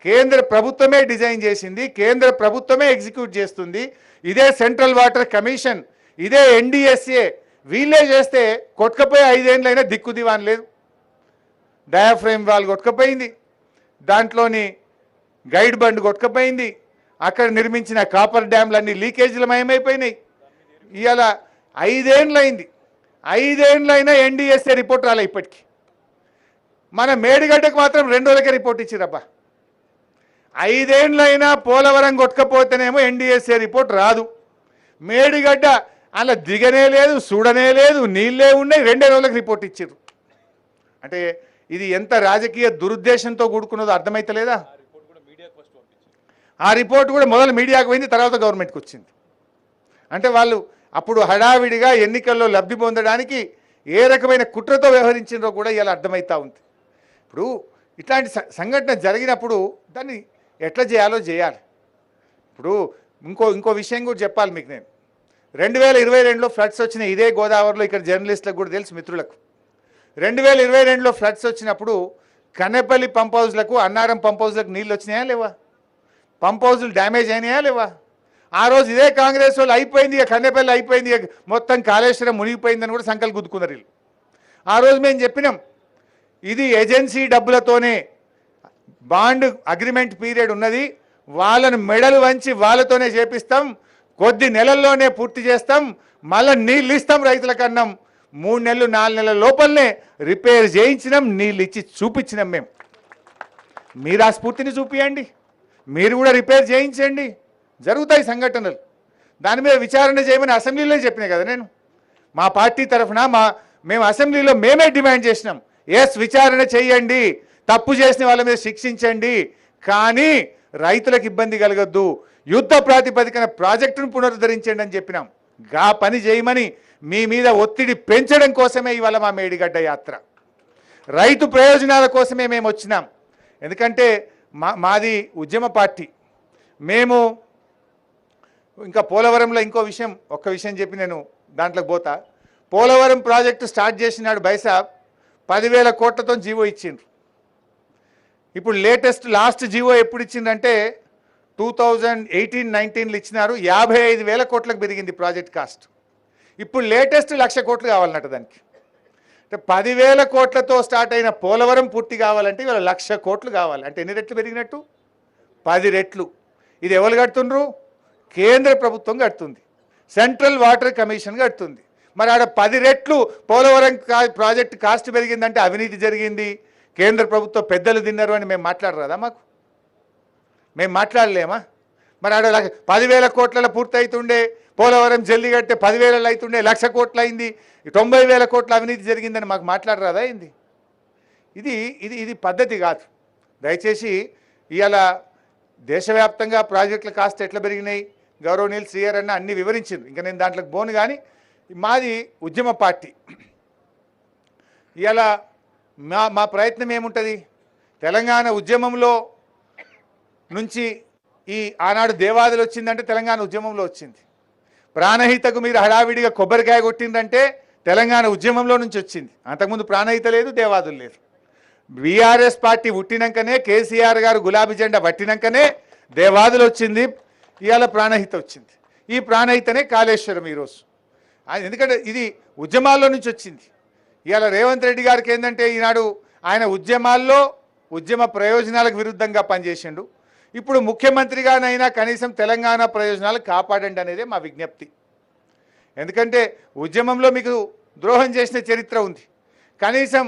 కేంద్ర ప్రభుత్వమే డిజైన్ చేసింది, కేంద్ర ప్రభుత్వమే ఎగ్జిక్యూట్ చేస్తుంది. ఇదే సెంట్రల్ వాటర్ కమిషన్, ఇదే NDSA వీళ్ళే చేస్తే కొట్టుకపోయి 5 ఏళ్ళైనా దిక్కు దివాన్ లేదు. డయాఫ్రేమ్ వాల్ కొట్టుకపోయింది, దాంట్లోని గైడ్ బండ్ కొట్టుకపోయింది, అక్కడ నిర్మించిన కాపర్ డ్యామ్లన్నీ లీకేజీల మయమైపోయినాయి. ఇవాళ 5 ఏళ్ళైంది. 5 ఏళ్ళైనా NDSA రిపోర్ట్ రాలే ఇప్పటికీ. మన మేడిగడ్డకు మాత్రం 2 రోజులకే రిపోర్ట్ ఇచ్చిరబ్బా. 5 ఏళ్ళైనా పోలవరం కొట్టుకపోతేనేమో NDSA రిపోర్ట్ రాదు. మేడిగడ్డ అలా దిగనే లేదు, చూడనే లేదు, నీళ్ళే ఉన్నాయి, 2 రోజులకు రిపోర్ట్ ఇచ్చారు. అంటే ఇది ఎంత రాజకీయ దురుద్దేశంతో కూడుకున్నదో అర్థమైతలేదా? ఆ రిపోర్ట్ కూడా మొదలు మీడియాకు పోయింది, తర్వాత గవర్నమెంట్కి వచ్చింది. అంటే వాళ్ళు అప్పుడు హడావిడిగా ఎన్నికల్లో లబ్ధి పొందడానికి ఏ రకమైన కుట్రతో వ్యవహరించిందో కూడా ఇలా అర్థమవుతూ ఉంది. ఇప్పుడు ఇట్లాంటి సంఘటన జరిగినప్పుడు దాన్ని ఎట్లా చేయాలో చేయాలి. ఇప్పుడు ఇంకో విషయం కూడా చెప్పాలి మీకు. నేను 2022లో ఫ్లడ్స్ వచ్చిన ఇదే గోదావరిలో, ఇక్కడ జర్నలిస్టులకు కూడా తెలుసు మిత్రులకు, 2022లో ఫ్లడ్స్ వచ్చినప్పుడు కన్నెపల్లి పంప్ హౌస్లకు, అన్నారం పంప్ హౌస్లకు నీళ్ళు వచ్చినాయా లేవా? పంప్ హౌజులు డ్యామేజ్ అయినాయా లేవా? ఆ రోజు ఇదే కాంగ్రెస్ వాళ్ళు అయిపోయింది, ఇక కన్నెపల్లి అయిపోయింది, మొత్తం కాళేశ్వరం మునిగిపోయిందని కూడా సంకల్పం గుద్దుకున్నారు వీళ్ళు. ఆ రోజు మేము చెప్పినాం, ఇది ఏజెన్సీ డబ్బులతోనే, బాండ్ అగ్రిమెంట్ పీరియడ్ ఉన్నది, వాళ్ళను మెడలు వంచి వాళ్ళతోనే చేపిస్తాం, కొద్ది నెలల్లోనే పూర్తి చేస్తాం, మళ్ళీ నీళ్ళు ఇస్తాం రైతులకు అన్నాం. 3 నెలలు 4 నెలల లోపలనే రిపేర్ చేయించినాం, నీళ్ళు ఇచ్చి చూపించినాం. మేము మీరు ఆ స్ఫూర్తిని చూపియండి, మీరు కూడా రిపేర్ చేయించండి, జరుగుతాయి సంఘటనలు. దాని మీద విచారణ చేయమని అసెంబ్లీలో చెప్పినా కదా నేను. మా పార్టీ తరఫున మేము అసెంబ్లీలో మేమే డిమాండ్ చేసినాం, విచారణ చేయండి, తప్పు చేసిన వాళ్ళ మీద శిక్షించండి, కానీ రైతులకు ఇబ్బంది కలగద్దు, యుద్ధ ప్రాతిపదికన ప్రాజెక్టును పునరుద్ధరించండి అని చెప్పినాం. గా పని చేయమని మీ మీద ఒత్తిడి పెంచడం కోసమే ఇవాళ మా మేడిగడ్డ యాత్ర. రైతు ప్రయోజనాల కోసమే మేము వచ్చినాం. ఎందుకంటే మాది ఉద్యమ పార్టీ. మేము ఇంకా పోలవరంలో ఇంకో విషయం, ఒక్క విషయం చెప్పి నేను దాంట్లోకి పోతా. పోలవరం ప్రాజెక్టు స్టార్ట్ చేసినాడు బైసాబ్ 10,000 కోట్లతో జీవో ఇచ్చిండ్రు. ఇప్పుడు లాస్ట్ జీవో ఎప్పుడు ఇచ్చిందంటే 2018-19లో ఇచ్చినారు. 55,000 కోట్లకు పెరిగింది ప్రాజెక్ట్ కాస్ట్. ఇప్పుడు లేటెస్ట్ 1,00,000 కోట్లు కావాలన్నట దానికి. అంటే 10,000 కోట్లతో స్టార్ట్ అయిన పోలవరం పూర్తి కావాలంటే ఇవాళ 1,00,000 కోట్లు కావాలి. అంటే ఎన్ని రెట్లు పెరిగినట్టు? 10 రెట్లు. ఇది ఎవరు కడుతుండ్రు? కేంద్ర ప్రభుత్వం కడుతుంది, సెంట్రల్ వాటర్ కమిషన్ కడుతుంది. మరి ఆడ 10 రెట్లు పోలవరం ప్రాజెక్ట్ కాస్ట్ పెరిగిందంటే అవినీతి జరిగింది, కేంద్ర ప్రభుత్వం పెద్దలు తిన్నారు అని మేము మాట్లాడరాదా? మేము మాట్లాడలేమా? మరి ఆడ 10,000 కోట్లలో పూర్తి అవుతుండే, పోలవరం జల్లి కడితే 10,000 అవుతుండే, 1,00,000 కోట్లు అయింది, 90,000 కోట్ల అవినీతి జరిగిందని మాకు మాట్లాడరాదా ఏంది? ఇది పద్ధతి కాదు. దయచేసి ఇవాళ దేశవ్యాప్తంగా ప్రాజెక్టుల కాస్ట్ ఎట్లా పెరిగినాయి గౌరవనీయులు శ్రీయర్ అన్న అన్ని వివరించింది. ఇంకా నేను దాంట్లోకి పోను. కానీ మాది ఉద్యమ పార్టీ. ఇవాళ మా ప్రయత్నం ఏముంటుంది? తెలంగాణ ఉద్యమంలో నుంచి ఈ ఆనాడు దేవాదులు వచ్చిందంటే తెలంగాణ ఉద్యమంలో వచ్చింది. ప్రాణహితకు మీరు హడావిడిగా కొబ్బరికాయ కొట్టిందంటే తెలంగాణ ఉద్యమంలో నుంచి వచ్చింది. అంతకుముందు ప్రాణహిత లేదు, దేవాదులు లేదు. బీఆర్ఎస్ పార్టీ పుట్టినాకనే, కేసీఆర్ గారు గులాబీ జెండా పట్టినాకనే దేవాదులు వచ్చింది, ఇవాళ ప్రాణహిత వచ్చింది. ఈ ప్రాణహితనే కాళేశ్వరం ఈరోజు. ఎందుకంటే ఇది ఉద్యమాల్లో నుంచి వచ్చింది. ఇవాళ రేవంత్ రెడ్డి గారికి ఏంటంటే ఈనాడు ఆయన ఉద్యమాల్లో ఉద్యమ ప్రయోజనాలకు విరుద్ధంగా పనిచేసిండు. ఇప్పుడు ముఖ్యమంత్రిగానైనా కనీసం తెలంగాణ ప్రయోజనాలు కాపాడండి అనేదే మా విజ్ఞప్తి. ఎందుకంటే ఉద్యమంలో మీకు ద్రోహం చేసిన చరిత్ర ఉంది. కనీసం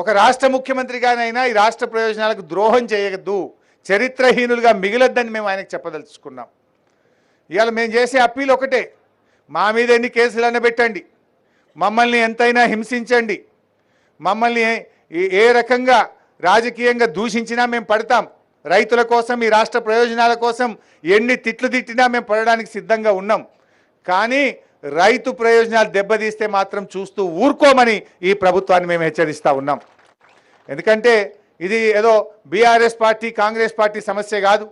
ఒక రాష్ట్ర ముఖ్యమంత్రిగానైనా ఈ రాష్ట్ర ప్రయోజనాలకు ద్రోహం చేయొద్దు, చరిత్రహీనులుగా మిగిలొద్దని మేము ఆయనకు చెప్పదలుచుకున్నాం. ఇవాళ మేము చేసే అప్పీల్ ఒకటే, మా మీద ఎన్ని కేసులన్నా పెట్టండి, మమ్మల్ని ఎంతైనా హింసించండి, మమ్మల్ని ఏ రకంగా రాజకీయంగా దూషించినా మేము పడతాం. రైతుల కోసం, ఈ రాష్ట్ర ప్రయోజనాల కోసం ఎన్ని తిట్లు తిట్టినా మేము పడడానికి సిద్ధంగా ఉన్నాం. కానీ రైతు ప్రయోజనాలు దెబ్బతీస్తే మాత్రం చూస్తూ ఊరుకోమని ఈ ప్రభుత్వాన్ని మేము హెచ్చరిస్తూ ఉన్నాం. ఎందుకంటే ఇది ఏదో బీఆర్ఎస్ పార్టీ, కాంగ్రెస్ పార్టీ సమస్య కాదు.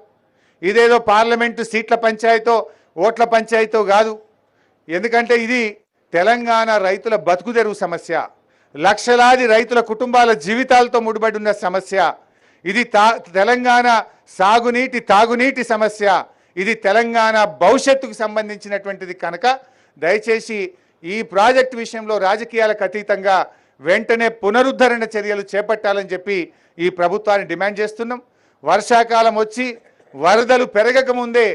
ఇదేదో పార్లమెంటు సీట్ల పంచాయతో, ఓట్ల పంచాయతో కాదు. ఎందుకంటే ఇది తెలంగాణ రైతుల బతుకుదెరువు సమస్య, లక్షలాది రైతుల కుటుంబాల జీవితాలతో ముడిపడి ఉన్న సమస్య. ఇది తెలంగాణ సాగునీటి, తాగునీటి సమస్య. ఇది తెలంగాణ భవిష్యత్తుకు సంబంధించినటువంటిది కనుక దయచేసి ఈ ప్రాజెక్టు విషయంలో రాజకీయాలకు అతీతంగా వెంటనే పునరుద్ధరణ చర్యలు చేపట్టాలని చెప్పి ఈ ప్రభుత్వాన్ని డిమాండ్ చేస్తున్నాం. వర్షాకాలం వచ్చి వరదలు పెరగకముందే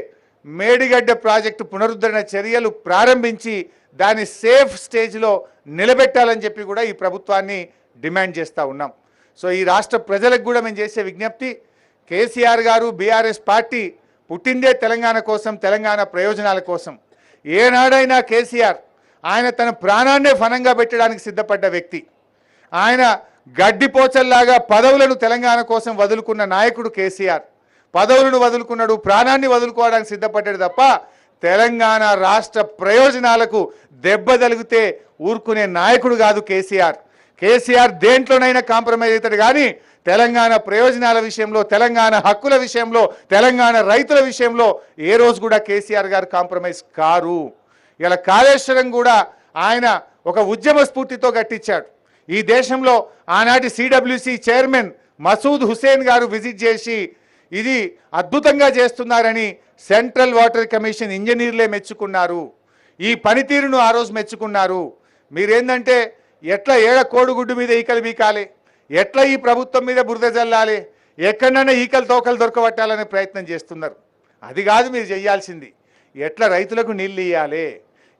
మేడిగడ్డ ప్రాజెక్టు పునరుద్ధరణ చర్యలు ప్రారంభించి దాన్ని సేఫ్ స్టేజ్లో నిలబెట్టాలని చెప్పి కూడా ఈ ప్రభుత్వాన్ని డిమాండ్ చేస్తూ ఉన్నాం. సో ఈ రాష్ట్ర ప్రజలకు కూడా మేము చేసే విజ్ఞప్తి, కేసీఆర్ గారు, బీఆర్ఎస్ పార్టీ పుట్టిందే తెలంగాణ కోసం, తెలంగాణ ప్రయోజనాల కోసం. ఏనాడైనా కేసీఆర్ ఆయన తన ప్రాణాన్నే ఫనంగా పెట్టడానికి సిద్ధపడ్డ వ్యక్తి. ఆయన గడ్డిపోచల్లాగా పదవులను తెలంగాణ కోసం వదులుకున్న నాయకుడు కేసీఆర్. పదవులను వదులుకున్నాడు, ప్రాణాన్ని వదులుకోవడానికి సిద్ధపడ్డాడు తప్ప తెలంగాణ రాష్ట్ర ప్రయోజనాలకు దెబ్బ తగిలితే ఊరుకునే నాయకుడు కాదు కేసీఆర్. కేసీఆర్ దేంట్లోనైనా కాంప్రమైజ్ అవుతాడు కానీ తెలంగాణ ప్రయోజనాల విషయంలో, తెలంగాణ హక్కుల విషయంలో, తెలంగాణ రైతుల విషయంలో ఏ రోజు కూడా కేసీఆర్ గారు కాంప్రమైజ్ కారు. ఇలా కాళేశ్వరం కూడా ఆయన ఒక ఉద్యమ స్ఫూర్తితో కట్టించాడు. ఈ దేశంలో ఆనాటి సిడబ్ల్యూసి చైర్మన్ మసూద్ హుసేన్ గారు విజిట్ చేసి ఇది అద్భుతంగా చేస్తున్నారని సెంట్రల్ వాటర్ కమిషన్ ఇంజనీర్లే మెచ్చుకున్నారు. ఈ పనితీరును ఆ రోజు మెచ్చుకున్నారు. మీరేందంటే ఎట్లా కోడిగుడ్డు మీద ఈకలు బీకాలి, ఎట్లా ఈ ప్రభుత్వం మీద బురద జల్లాలి, ఎక్కడైనా ఈకలు తోకలు దొరకబట్టాలనే ప్రయత్నం చేస్తున్నారు. అది కాదు మీరు చేయాల్సింది. ఎట్లా రైతులకు నీళ్ళు ఇవ్వాలి,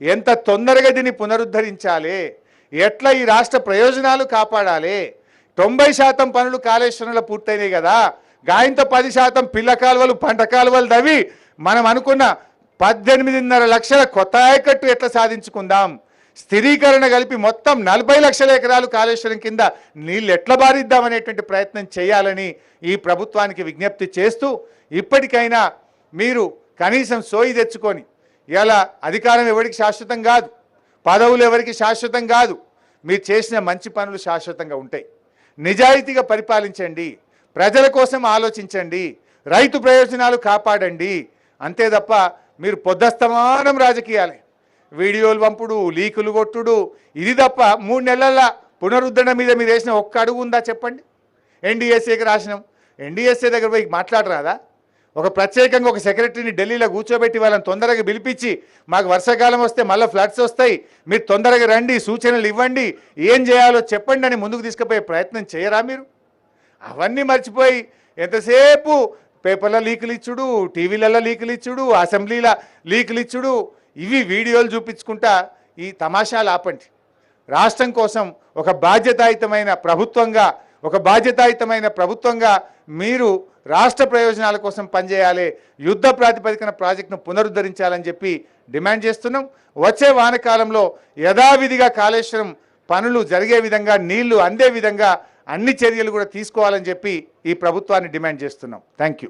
ఎంత తొందరగా దీన్ని పునరుద్ధరించాలి, ఎట్లా ఈ రాష్ట్ర ప్రయోజనాలు కాపాడాలి. 90% పనులు కాళేశ్వరంలో పూర్తయినాయి కదా, గాయంతో 10% పిల్ల కాలువలు, పంట కాలువలు తవ్వి మనం అనుకున్న 18.5 లక్షల కొత్త ఆయకట్టు ఎట్లా సాధించుకుందాం, స్థిరీకరణ కలిపి మొత్తం 40 లక్షల ఎకరాలు కాళేశ్వరం కింద నీళ్ళు ఎట్లా బారిద్దామనేటువంటి ప్రయత్నం చేయాలని ఈ ప్రభుత్వానికి విజ్ఞప్తి చేస్తూ, ఇప్పటికైనా మీరు కనీసం సోయి తెచ్చుకొని, ఇలా అధికారం ఎవరికి శాశ్వతం కాదు, పదవులు ఎవరికి శాశ్వతం కాదు, మీరు చేసిన మంచి పనులు శాశ్వతంగా ఉంటాయి. నిజాయితీగా పరిపాలించండి, ప్రజల కోసం ఆలోచించండి, రైతు ప్రయోజనాలు కాపాడండి. అంతే తప్ప మీరు పొద్దస్తమానం రాజకీయాలే, వీడియోలు పంపుడు, లీకులు కొట్టుడు, ఇది తప్ప 3 నెలల పునరుద్ధరణ మీద మీరు వేసిన ఒక్క అడుగు ఉందా చెప్పండి? ఎన్డీఎస్ఏకి రాసినాం, ఎన్డీఎస్ఏ దగ్గర పోయి మాట్లాడరాదా? ఒక ప్రత్యేకంగా ఒక సెక్రటరీని ఢిల్లీలో కూర్చోబెట్టి వాళ్ళని తొందరగా పిలిపించి, మాకు వర్షాకాలం వస్తే మళ్ళీ ఫ్లడ్స్ వస్తాయి, మీరు తొందరగా రండి, సూచనలు ఇవ్వండి, ఏం చేయాలో చెప్పండి అని ముందుకు తీసుకుపోయే ప్రయత్నం చేయరా మీరు? అవన్నీ మర్చిపోయి ఎంతసేపు పేపర్ల లీకులు ఇచ్చుడు, టీవీలలో లీకులు ఇచ్చుడు, అసెంబ్లీల లీకులు ఇచ్చుడు, ఇవి వీడియోలు చూపించుకుంటా ఈ తమాషాలు ఆపండి. రాష్ట్రం కోసం ఒక బాధ్యతాయుతమైన ప్రభుత్వంగా మీరు రాష్ట్ర ప్రయోజనాల కోసం పనిచేయాలి, యుద్ధ ప్రాతిపదికన ప్రాజెక్టును పునరుద్ధరించాలని చెప్పి డిమాండ్ చేస్తున్నాం. వచ్చే వానకాలంలో యథావిధిగా కాళేశ్వరం పనులు జరిగే విధంగా, నీళ్లు అందే విధంగా అన్ని చర్యలు కూడా తీసుకోవాలని చెప్పి ఈ ప్రభుత్వాన్ని డిమాండ్ చేస్తున్నాం. Thank you.